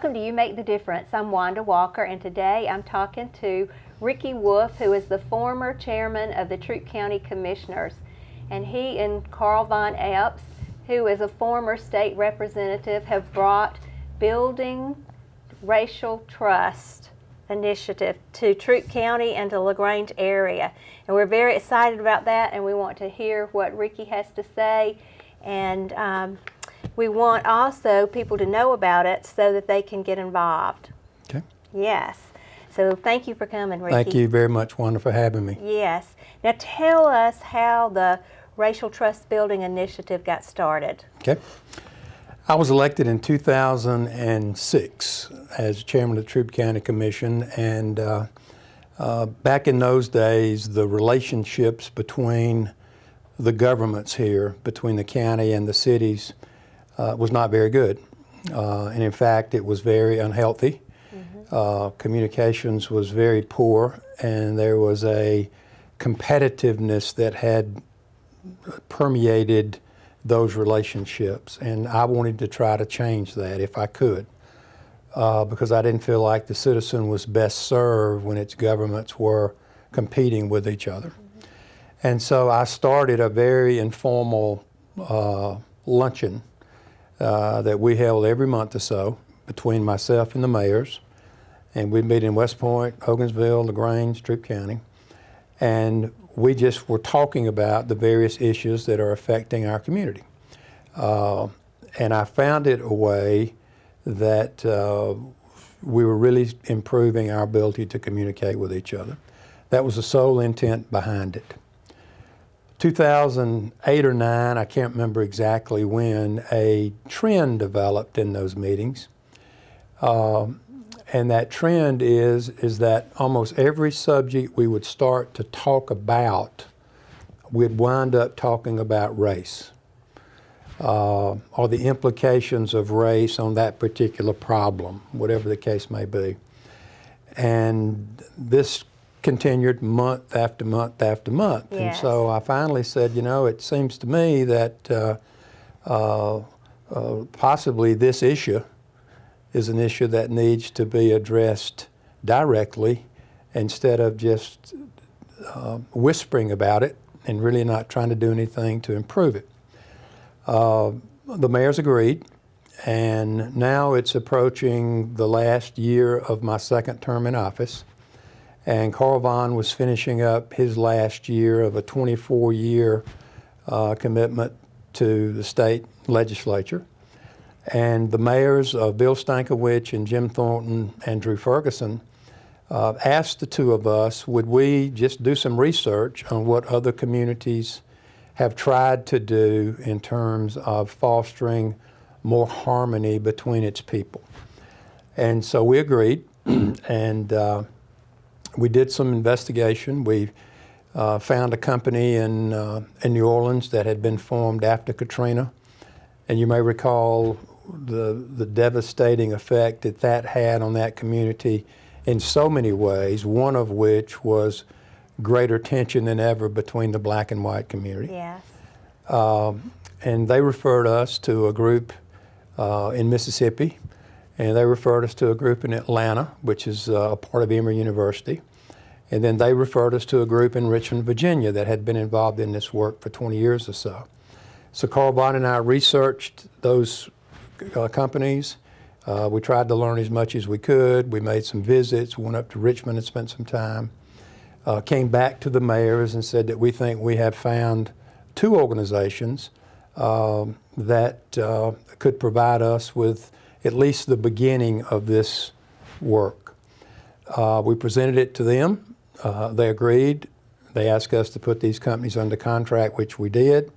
Welcome to You Make the Difference. I'm Wanda Walker, and today I'm talking to Ricky Wolf, who is the former chairman of the Troup County Commissioners. And he and Carl Von Epps, who is a former state representative, have brought Building Racial Trust initiative to Troup County and to LaGrange area. And we're very excited about that, and we want to hear what Ricky has to say. And we want also people to know about it so that they can get involved. Okay. Yes. So thank you for coming, Ricky. Thank you very much, Wanda, for having me. Yes. Now tell us how the Racial Trust Building Initiative got started. Okay. I was elected in 2006 as chairman of the Troup County Commission, and back in those days, the relationships between the governments here, between the county and the cities, was not very good. And in fact, it was very unhealthy. Communications was very poor, and there was a competitiveness that had permeated those relationships. And I wanted to try to change that if I could, because I didn't feel like the citizen was best served when its governments were competing with each other. And so I started a very informal luncheon that we held every month or so between myself and the mayors. And we'd meet in West Point, Hogansville, LaGrange, Troup County. And we just were talking about the various issues that are affecting our community. And I found it a way that we were really improving our ability to communicate with each other. That was the sole intent behind it. 2008 or 9, I can't remember exactly when, a trend developed in those meetings. And that trend is that almost every subject we would start to talk about, we'd wind up talking about race, or the implications of race on that particular problem, whatever the case may be. And this continued month after month after month. Yes. And so I finally said, you know, it seems to me that possibly this issue is an issue that needs to be addressed directly instead of just whispering about it and really not trying to do anything to improve it. The mayors agreed, and now it's approaching the last year of my second term in office. And Carl Von was finishing up his last year of a 24-year commitment to the state legislature. And the mayors of Bill Stankiewicz and Jim Thornton and Drew Ferguson asked the two of us, would we just do some research on what other communities have tried to do in terms of fostering more harmony between its people. And so we agreed, and we did some investigation. We found a company in New Orleans that had been formed after Katrina. And you may recall the devastating effect that that had on that community in so many ways, one of which was greater tension than ever between the black and white community. Yes. And they referred us to a group in Mississippi, and they referred us to a group in Atlanta, which is a part of Emory University. And then they referred us to a group in Richmond, Virginia that had been involved in this work for 20 years or so. So Carl Von and I researched those companies. We tried to learn as much as we could. We made some visits, went up to Richmond and spent some time. Came back to the mayors and said that we think we have found two organizations that could provide us with at least the beginning of this work. We presented it to them. They agreed. They asked us to put these companies under contract, which we did.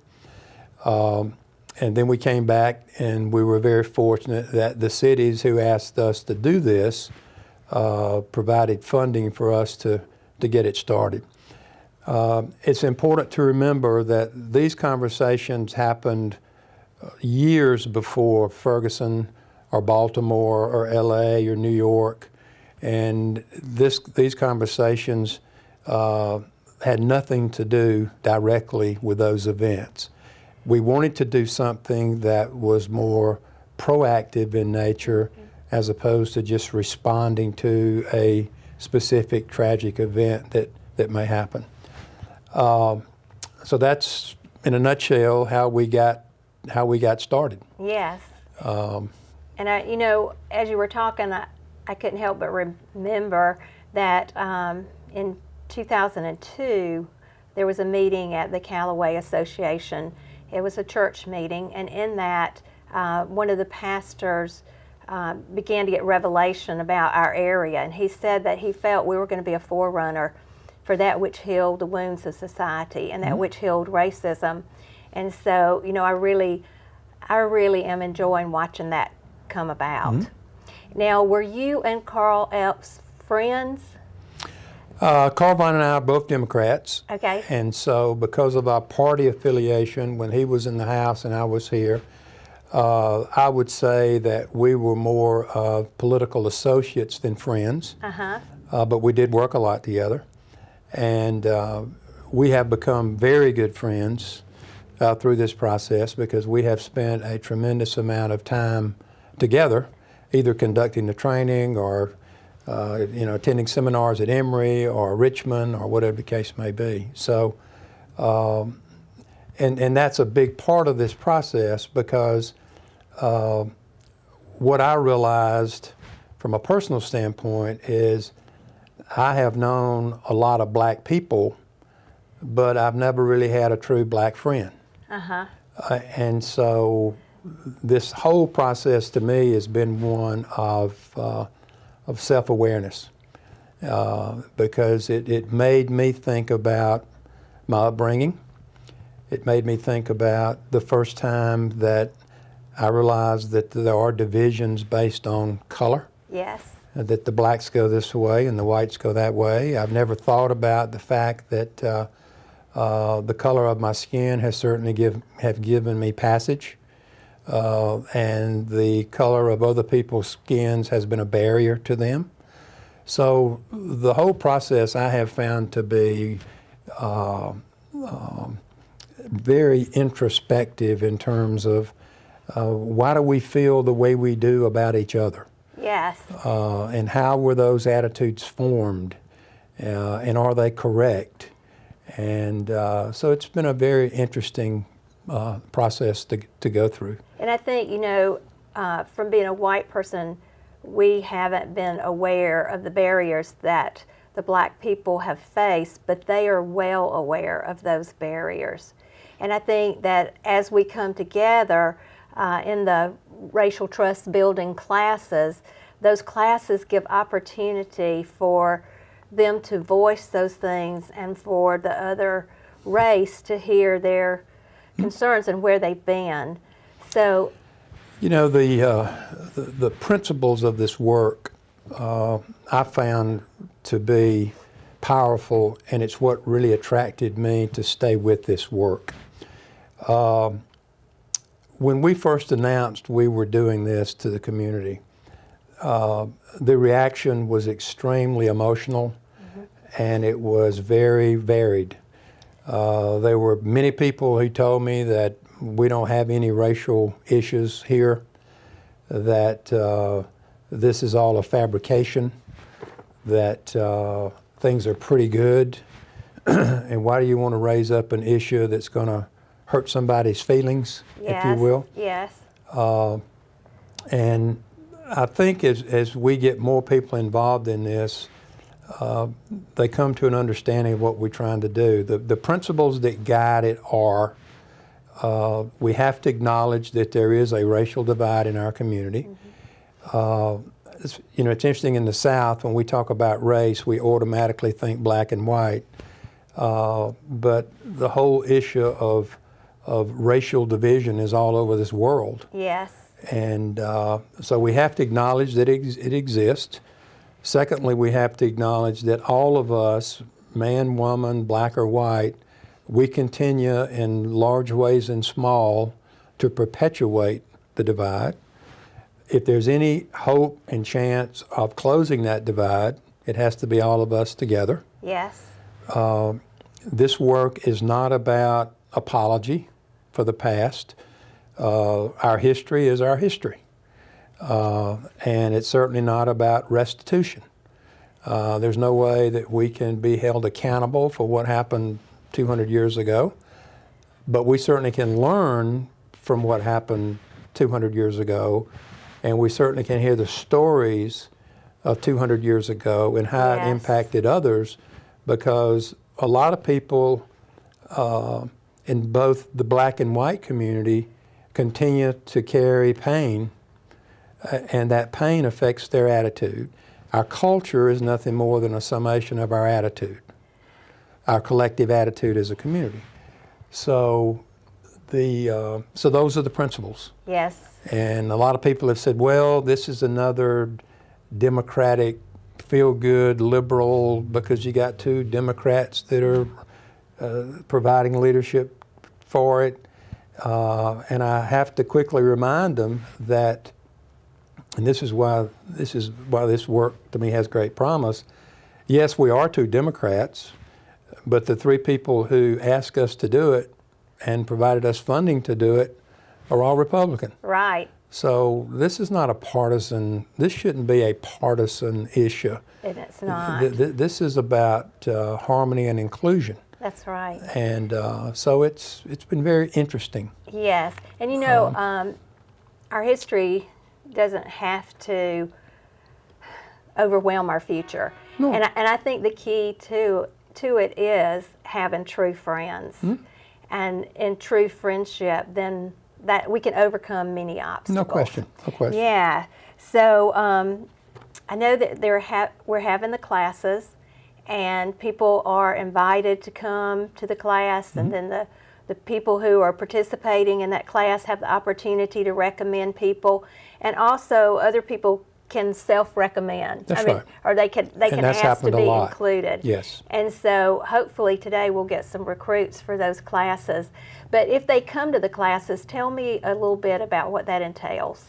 And then we came back, and we were very fortunate that the cities who asked us to do this provided funding for us to get it started. It's important to remember that these conversations happened years before Ferguson or Baltimore or LA or New York, and these conversations had nothing to do directly with those events. We wanted to do something that was more proactive in nature as opposed to just responding to a specific tragic event that may happen. So that's, in a nutshell, how we got started. Yes. And as you were talking, I couldn't help but remember that in 2002, there was a meeting at the Callaway Association. It was a church meeting, and in that, one of the pastors began to get revelation about our area, and he said that he felt we were going to be a forerunner for that which healed the wounds of society and that which healed racism. And so, I really am enjoying watching that come about. Now, were you and Carl Epps friends? Carl Vine and I are both Democrats. Okay. And so because of our party affiliation, when he was in the House and I was here, I would say that we were more political associates than friends. But we did work a lot together. And we have become very good friends through this process because we have spent a tremendous amount of time together, either conducting the training or attending seminars at Emory or Richmond or whatever the case may be. So, and that's a big part of this process because what I realized from a personal standpoint is I have known a lot of black people, but I've never really had a true black friend. And so this whole process to me has been one of self-awareness because it made me think about my upbringing. It made me think about the first time that I realized that there are divisions based on color. Yes. That the blacks go this way and the whites go that way. I've never thought about the fact that the color of my skin has certainly given me passage, and the color of other people's skins has been a barrier to them. So the whole process I have found to be very introspective in terms of why do we feel the way we do about each other? Yes. And how were those attitudes formed? And are they correct? And so it's been a very interesting process to go through. And I think, from being a white person, we haven't been aware of the barriers that the black people have faced, but they are well aware of those barriers. And I think that as we come together in the racial trust building classes, those classes give opportunity for them to voice those things and for the other race to hear their concerns and where they've been. So, the principles of this work I found to be powerful, and it's what really attracted me to stay with this work. When we first announced we were doing this to the community, the reaction was extremely emotional, and it was very varied. There were many people who told me that we don't have any racial issues here, that this is all a fabrication, that things are pretty good, and why do you want to raise up an issue that's going to hurt somebody's feelings, if you will? Yes. And I think as we get more people involved in this, they come to an understanding of what we're trying to do. The principles that guide it are, we have to acknowledge that there is a racial divide in our community. It's interesting in the South, when we talk about race, we automatically think black and white. But the whole issue of racial division is all over this world. Yes. And so we have to acknowledge that it exists. Secondly, we have to acknowledge that all of us, man, woman, black or white, we continue in large ways and small to perpetuate the divide. If there's any hope and chance of closing that divide, it has to be all of us together. Yes. This work is not about apology for the past. Our history is our history. and it's certainly not about restitution. There's no way that we can be held accountable for what happened 200 years ago, but we certainly can learn from what happened 200 years ago, and we certainly can hear the stories of 200 years ago and how it impacted others, because a lot of people in both the black and white community continue to carry pain, and that pain affects their attitude. Our culture is nothing more than a summation of our attitude, our collective attitude as a community. So those are the principles. Yes. And a lot of people have said, well, this is another Democratic, feel-good, liberal, because you got two Democrats that are providing leadership for it. And I have to quickly remind them that, and this is why this work to me has great promise. Yes, we are two Democrats, but the three people who asked us to do it and provided us funding to do it are all Republican. Right. So this is not a partisan, this shouldn't be a partisan issue. And it's not. This is about harmony and inclusion. That's right. And so it's been very interesting. Yes. And you know, our history doesn't have to overwhelm our future. No. And I think the key to it is having true friends. Mm-hmm. And in true friendship, then that we can overcome many obstacles. No question. Yeah. So I know that we're having the classes, and people are invited to come to the class, and then the people who are participating in that class have the opportunity to recommend people, and also other people can self-recommend. That's right. Or they can ask to be included. Yes. And so hopefully today we'll get some recruits for those classes. But if they come to the classes, tell me a little bit about what that entails.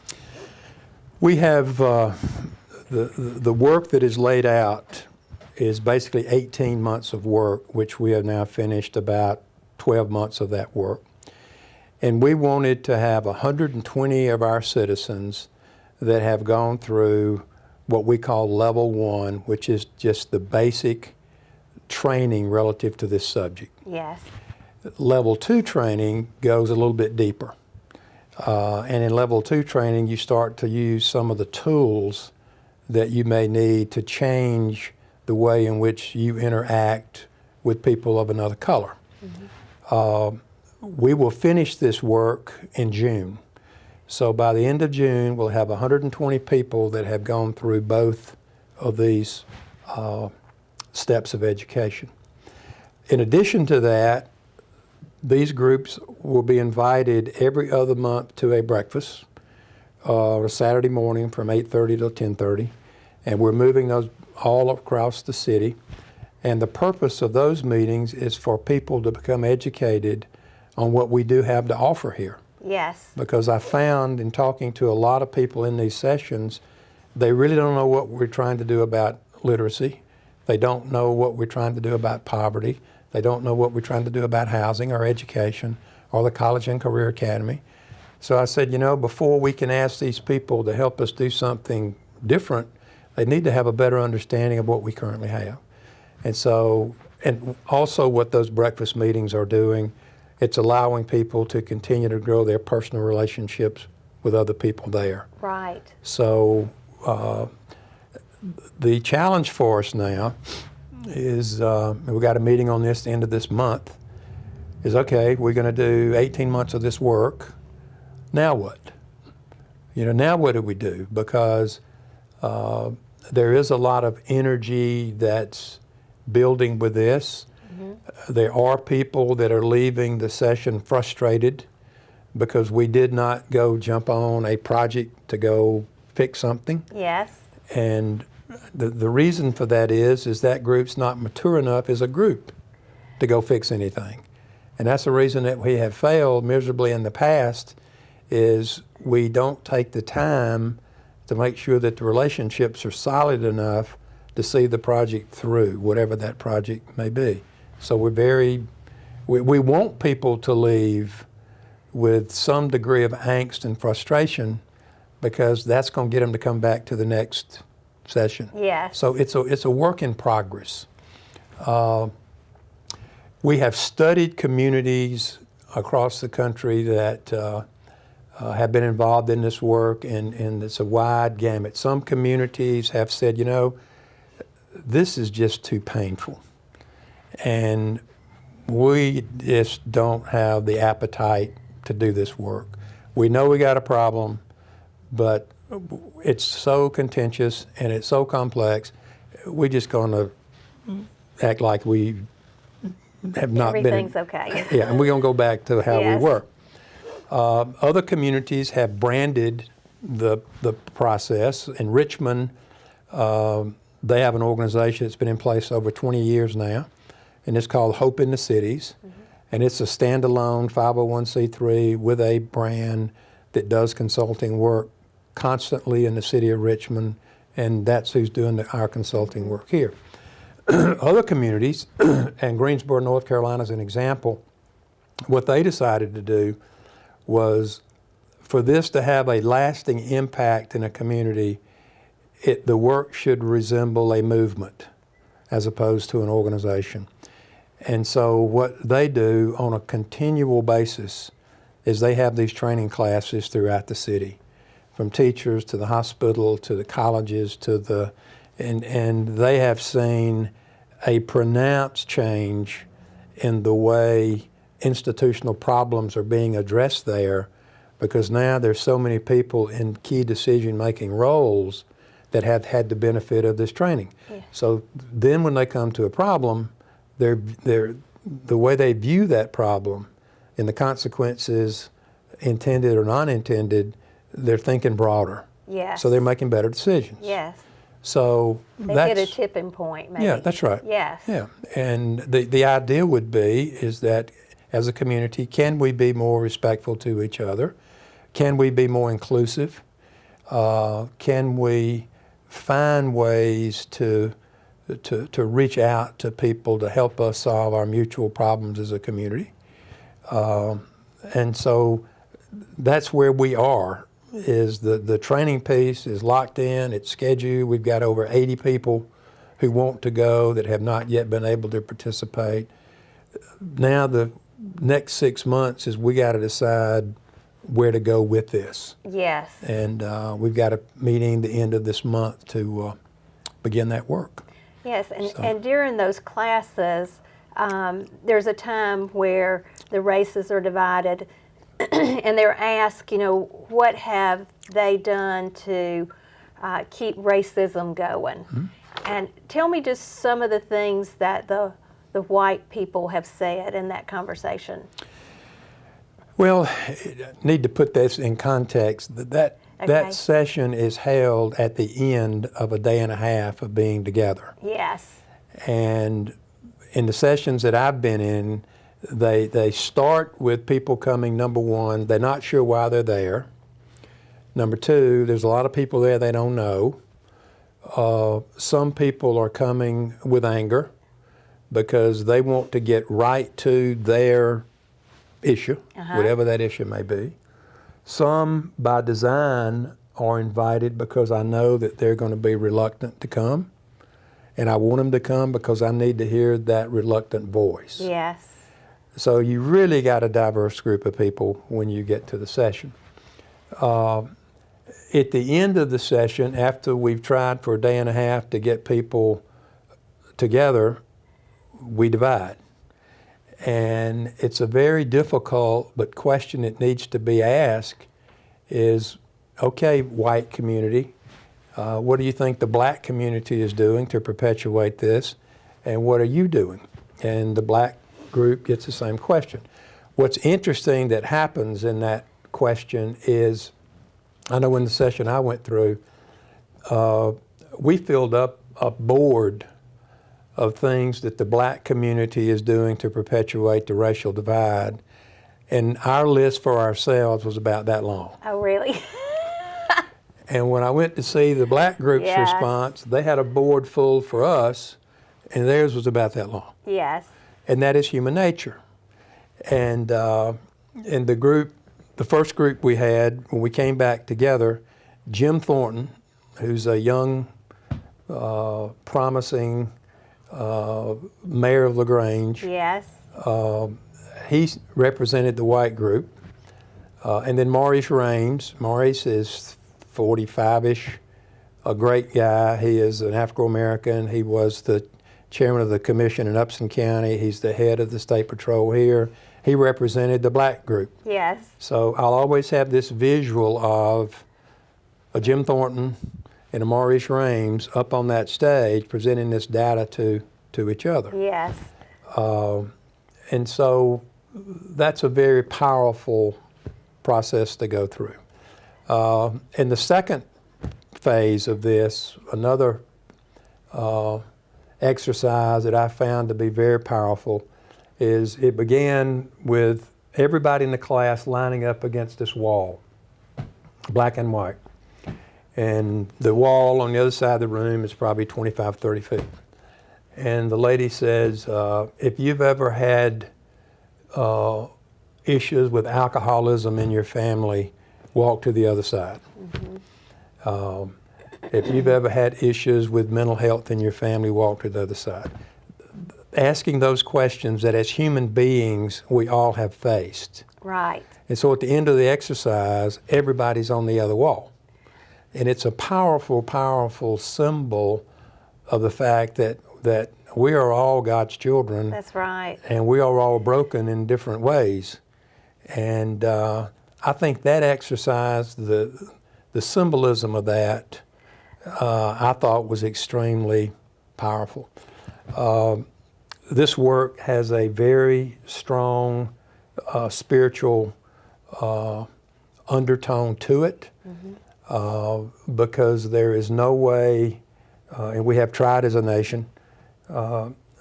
We have the work that is laid out is basically 18 months of work, which we have now finished about 12 months of that work. And we wanted to have 120 of our citizens that have gone through what we call level 1, which is just the basic training relative to this subject. Yes. Level 2 training goes a little bit deeper. And in level 2 training, you start to use some of the tools that you may need to change the way in which you interact with people of another color. Mm-hmm. We will finish this work in June. So by the end of June, we'll have 120 people that have gone through both of these steps of education. In addition to that, these groups will be invited every other month to a breakfast, a Saturday morning from 8:30 to 10:30, and we're moving those all across the city. And the purpose of those meetings is for people to become educated on what we do have to offer here. Yes. Because I found in talking to a lot of people in these sessions, they really don't know what we're trying to do about literacy. They don't know what we're trying to do about poverty. They don't know what we're trying to do about housing or education or the College and Career Academy. So I said, before we can ask these people to help us do something different, they need to have a better understanding of what we currently have. And so, and also what those breakfast meetings are doing, it's allowing people to continue to grow their personal relationships with other people there. Right. So the challenge for us now is, we've got a meeting on this at the end of this month, is okay, we're going to do 18 months of this work. Now what? Now what do we do? Because there is a lot of energy that's building with this. Mm-hmm. There are people that are leaving the session frustrated because we did not go jump on a project to go fix something. Yes. And the reason for that is that group's not mature enough as a group to go fix anything. And that's the reason that we have failed miserably in the past, is we don't take the time to make sure that the relationships are solid enough to see the project through, whatever that project may be. So we want people to leave with some degree of angst and frustration, because that's going to get them to come back to the next session. Yes. So it's a work in progress. We have studied communities across the country that have been involved in this work, and it's a wide gamut. Some communities have said, you know, this is just too painful, and we just don't have the appetite to do this work. We know we got a problem, but it's so contentious and it's so complex, we're just going to act like we have not Everything's been. okay. Yeah, and we're going to go back to how Yes. we were. Other communities have branded the process. In Richmond, they have an organization that's been in place over 20 years now, and it's called Hope in the Cities. Mm-hmm. And it's a standalone 501c3 with a brand that does consulting work constantly in the city of Richmond, and that's who's doing our consulting work here. Other communities, and Greensboro, North Carolina is an example, what they decided to do was, for this to have a lasting impact in a community, the work should resemble a movement as opposed to an organization. And so what they do on a continual basis is they have these training classes throughout the city, from teachers to the hospital to the colleges and they have seen a pronounced change in the way institutional problems are being addressed there, because now there's so many people in key decision-making roles that have had the benefit of this training. Yeah. So then when they come to a problem, the way they view that problem and the consequences, intended or non-intended, they're thinking broader. Yes. So they're making better decisions. Yes. So they hit a tipping point, maybe. Yeah, that's right. Yes. Yeah, and the idea would be is that as a community, can we be more respectful to each other? Can we be more inclusive? Can we find ways to reach out to people to help us solve our mutual problems as a community? And so that's where we are, is the training piece is locked in, it's scheduled. We've got over 80 people who want to go that have not yet been able to participate. Now the next 6 months is we got to decide where to go with this. Yes. And we've got a meeting the end of this month to begin that work. Yes, and during those classes, there's a time where the races are divided and they're asked, you know, what have they done to keep racism going? Mm-hmm. And tell me just some of the things that the white people have said in that conversation. Well, I need to put this in context. That session is held at the end of a day and a half of being together. Yes. And in the sessions that I've been in, they start with people coming, number one, they're not sure why they're there. Number two, there's a lot of people there they don't know. Some people are coming with anger because they want to get right to their issue, whatever that issue may be. Some, by design, are invited because I know that they're going to be reluctant to come, and I want them to come because I need to hear that reluctant voice. Yes. So you really got a diverse group of people when you get to the session. At the end of the session, after we've tried for a day and a half to get people together, we divide. And it's a very difficult but question that needs to be asked is, okay, white community, what do you think the black community is doing to perpetuate this? And what are you doing? And the black group gets the same question. What's interesting that happens in that question is, I know in the session I went through, we filled up a board of things that the black community is doing to perpetuate the racial divide, and our list for ourselves was about that long. Oh, really? And when I went to see the black group's response, they had a board full for us, and theirs was about that long. Yes. And that is human nature. And in the first group we had, when we came back together, Jim Thornton, who's a young, promising mayor of LaGrange. Yes. He represented the white group. And then Maurice Rames. Maurice is 45-ish, a great guy. He is an Afro-American. He was the chairman of the commission in Upson County. He's the head of the state patrol here. He represented the black group. Yes. So I'll always have this visual of a Jim Thornton and a Maurice Rames up on that stage presenting this data to each other. Yes. And so that's a very powerful process to go through. In the second phase of this, another exercise that I found to be very powerful is it began with everybody in the class lining up against this wall, black and white. And the wall on the other side of the room is probably 25, 30 feet. And the lady says, if you've ever had issues with alcoholism in your family, walk to the other side. Mm-hmm. If you've ever had issues with mental health in your family, walk to the other side. Asking those questions that as human beings we all have faced. Right. And so at the end of the exercise, everybody's on the other wall. And it's a powerful, powerful symbol of the fact that we are all God's children. That's right. And we are all broken in different ways. And I think that exercise, the symbolism of that, I thought was extremely powerful. This work has a very strong spiritual undertone to it. Mm-hmm. Because there is no way, and we have tried as a nation,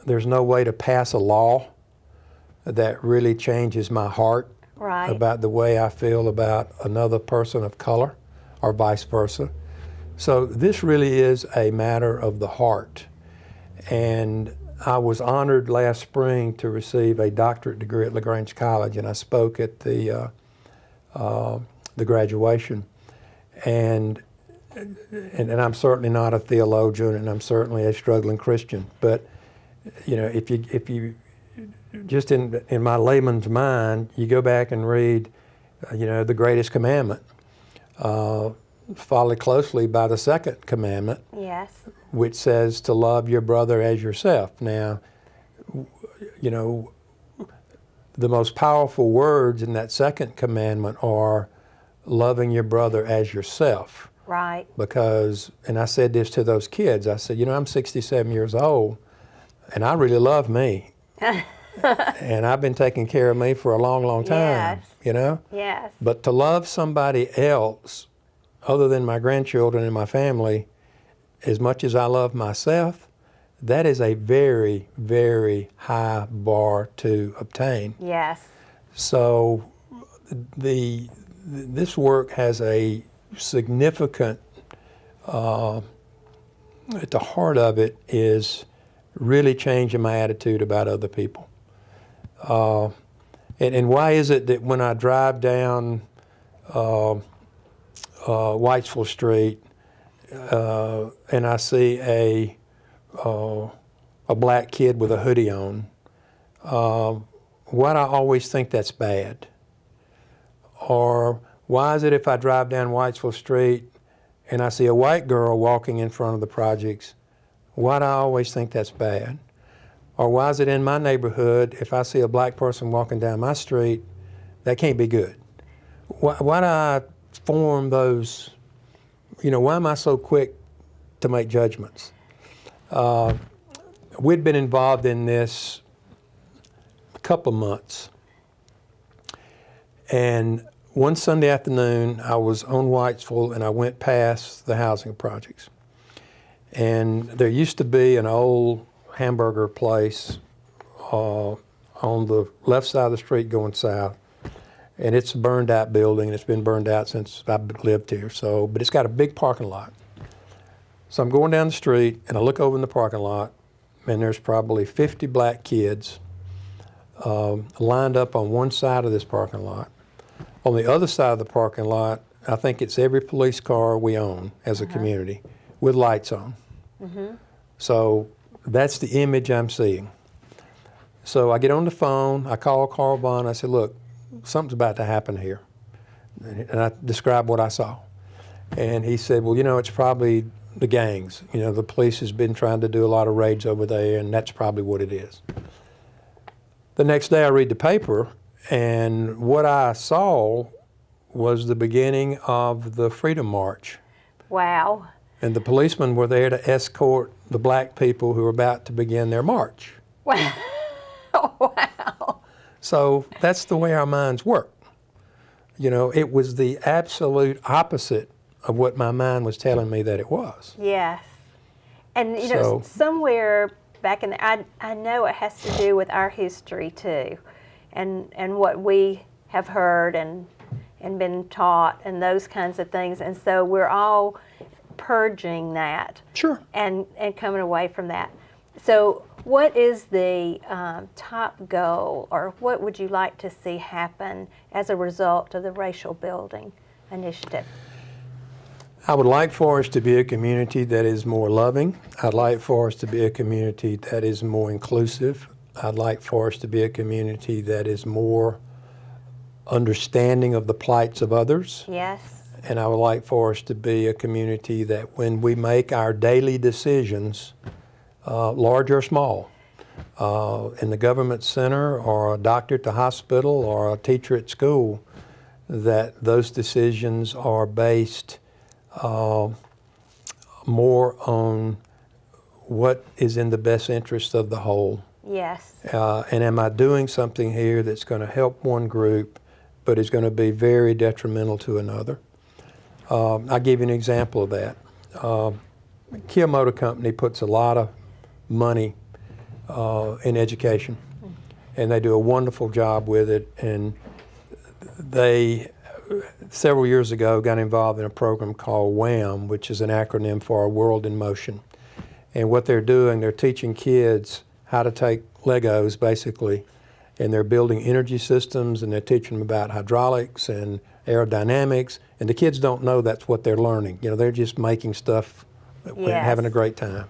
there's no way to pass a law that really changes my heart about the way I feel about another person of color or vice versa. So this really is a matter of the heart. And I was honored last spring to receive a doctorate degree at LaGrange College, and I spoke at the graduation. And I'm certainly not a theologian, and I'm certainly a struggling Christian. But you know, if you just in my layman's mind, you go back and read, the greatest commandment, followed closely by the second commandment, yes, which says to love your brother as yourself. Now, the most powerful words in that second commandment are loving your brother as yourself. Right. Because, and I said this to those kids, I said, I'm 67 years old, and I really love me. And I've been taking care of me for a long, long time, Yes. But to love somebody else other than my grandchildren and my family as much as I love myself, that is a very, very high bar to obtain. Yes. So this work has a significant, at the heart of it is really changing my attitude about other people. And why is it that when I drive down Whitesville Street and I see a black kid with a hoodie on, why do I always think that's bad? Or why is it if I drive down Whitesville Street and I see a white girl walking in front of the projects, why do I always think that's bad? Or why is it in my neighborhood, if I see a black person walking down my street, that can't be good? Why do I form those, why am I so quick to make judgments? We'd been involved in this a couple of months. And one Sunday afternoon, I was on Whitesville and I went past the housing projects. And there used to be an old hamburger place on the left side of the street going south. And it's a burned out building, and it's been burned out since I've lived here. But it's got a big parking lot. So I'm going down the street and I look over in the parking lot, and there's probably 50 black kids lined up on one side of this parking lot. On the other side of the parking lot, I think it's every police car we own as a community with lights on. So that's the image I'm seeing. So I get on the phone, I call Carl Vaughn, I said, look, something's about to happen here. And I described what I saw. And he said, well, you know, it's probably the gangs. You know, the police has been trying to do a lot of raids over there, and that's probably what it is. The next day I read the paper, and what I saw was the beginning of the Freedom March. Wow. And the policemen were there to escort the black people who were about to begin their march. Wow. Wow. So that's the way our minds work. You know, it was the absolute opposite of what my mind was telling me that it was. Yes. And, you know, somewhere back in the, I know it has to do with our history too, and what we have heard and been taught and those kinds of things. And so we're all purging that. Sure. And coming away from that. So what is the top goal, or what would you like to see happen as a result of the Racial Building Initiative? I would like for us to be a community that is more loving. I'd like for us to be a community that is more inclusive. I'd like for us to be a community that is more understanding of the plights of others. Yes. And I would like for us to be a community that when we make our daily decisions, large or small, in the government center or a doctor at the hospital or a teacher at school, that those decisions are based more on what is in the best interest of the whole. Yes. And am I doing something here that's going to help one group but is going to be very detrimental to another? I'll give you an example of that. Kia Motor Company puts a lot of money in education, and they do a wonderful job with it. And they, several years ago, got involved in a program called WHAM, which is an acronym for A World in Motion. And what they're doing, they're teaching kids how to take Legos, basically, and they're building energy systems, and they're teaching them about hydraulics and aerodynamics, and the kids don't know that's what they're learning. You know, they're just making stuff and having a great time.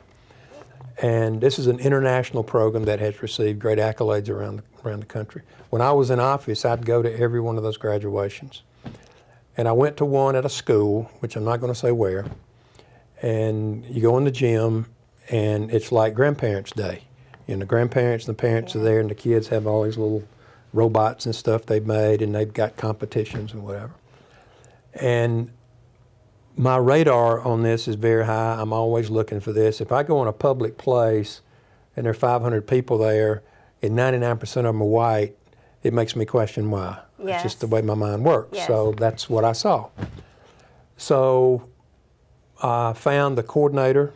And this is an international program that has received great accolades around the country. When I was in office, I'd go to every one of those graduations. And I went to one at a school, which I'm not going to say where, and you go in the gym, and it's like Grandparents' Day. You know, the grandparents and the parents are there, and the kids have all these little robots and stuff they've made, and they've got competitions and whatever. And my radar on this is very high. I'm always looking for this. If I go in a public place and there are 500 people there and 99% of them are white, it makes me question why. Yes. It's just the way my mind works. Yes. So that's what I saw. So I found the coordinator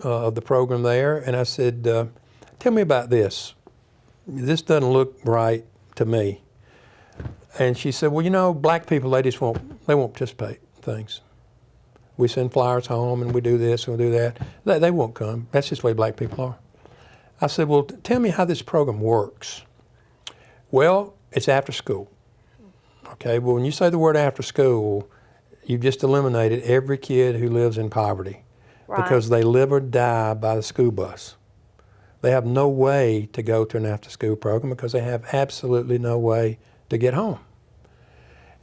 of the program there, and I said, tell me about this. This doesn't look right to me. And she said, well, you know, black people, they won't participate in things. We send flyers home and we do this and we do that. They won't come. That's just the way black people are. I said, well, tell me how this program works. Well, it's after school. Okay, well, when you say the word after school, you've just eliminated every kid who lives in poverty. Right. Because they live or die by the school bus. They have no way to go to an after-school program because they have absolutely no way to get home.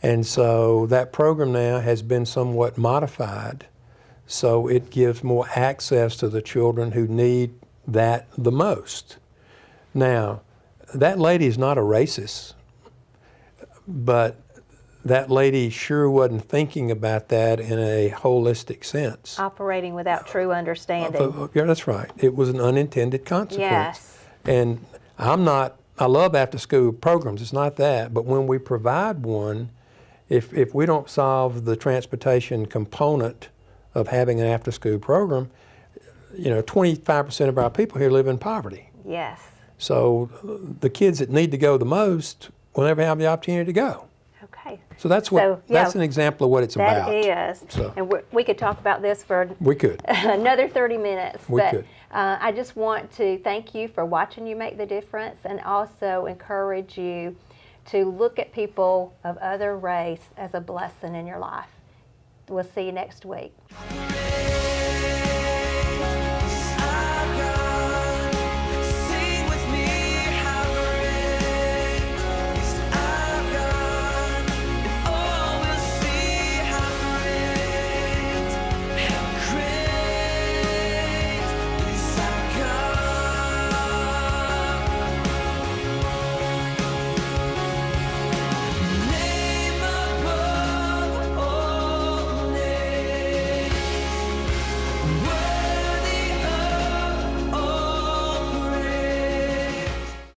And so that program now has been somewhat modified, so it gives more access to the children who need that the most. Now, that lady is not a racist, but that lady sure wasn't thinking about that in a holistic sense. Operating without true understanding. Yeah, that's right. It was an unintended consequence. Yes. And I love after-school programs, it's not that, but when we provide one, if we don't solve the transportation component of having an after-school program, you know, 25% of our people here live in poverty. Yes. So the kids that need to go the most will never have the opportunity to go. Okay. So that's an example of what it's about. That is. So. And we could talk about this for we could. another 30 minutes. We could. I just want to thank you for watching You Make the Difference, and also encourage you to look at people of other race as a blessing in your life. we'll see you next week.